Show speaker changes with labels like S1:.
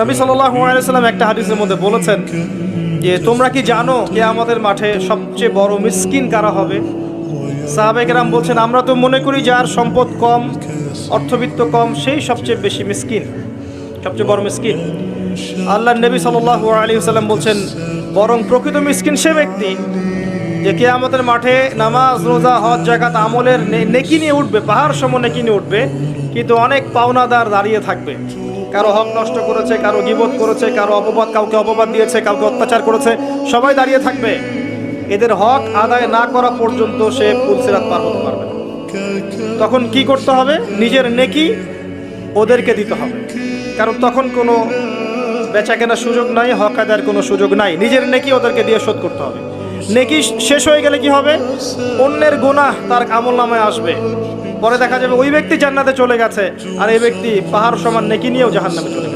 S1: নবী সাল্লাল্লাহু আলাইহি ওয়াসাল্লাম একটা হাদিসের মধ্যে বলেছেন যে তোমরা কি জানো কিয়ামতের মাঠে সবচেয়ে বড় মিসকিন কারা হবে? সাহাবায়ে কেরাম বলছেন আমরা তো মনে করি যার সম্পদ কম, অর্থবিত্ত কম, সেই সবচেয়ে বেশি মিসকিন, সবচেয়ে বড় মিসকিন। আল্লাহর নবী সাল্লাল্লাহু আলাইহি ওয়াসাল্লাম বলছেন বরং প্রকৃত মিসকিন সে ব্যক্তি যে কিয়ামতের মাঠে নামাজ, রোজা, হজ, যাকাত আমলের নেকি নিয়ে উঠবে, পাহাড় সম নেকি নিয়ে উঠবে, কিন্তু অনেক পাওনাদার দাঁড়িয়ে থাকবে। কারো হক নষ্ট করেছে, কারো গীবত করেছে, কারো কাউকে অপবাদ দিয়েছে, কাউকে অত্যাচার করেছে, সবাই দাঁড়িয়ে থাকবে। এদের হক আদায় না করা পর্যন্ত সে পুলসিরাত পার হতে পারবে না। তখন কি করতে হবে? নিজের নেকি ওদেরকে দিতে হবে, কারণ তখন কোনো বেচা কেনার সুযোগ নাই, হক আদায়ের কোনো সুযোগ নাই। নিজের নেকি ওদেরকে দিয়ে শোধ করতে হবে। নেকি শেষ হয়ে গেলে কি হবে? অন্যের গুনাহ তার আমলনামায় আসবে, পরে দেখা যাবে ওই ব্যক্তি জান্নাতে চলে গেছে আর এই ব্যক্তি পাহাড় সমান নেকি নিয়েও জাহান্নামে চলে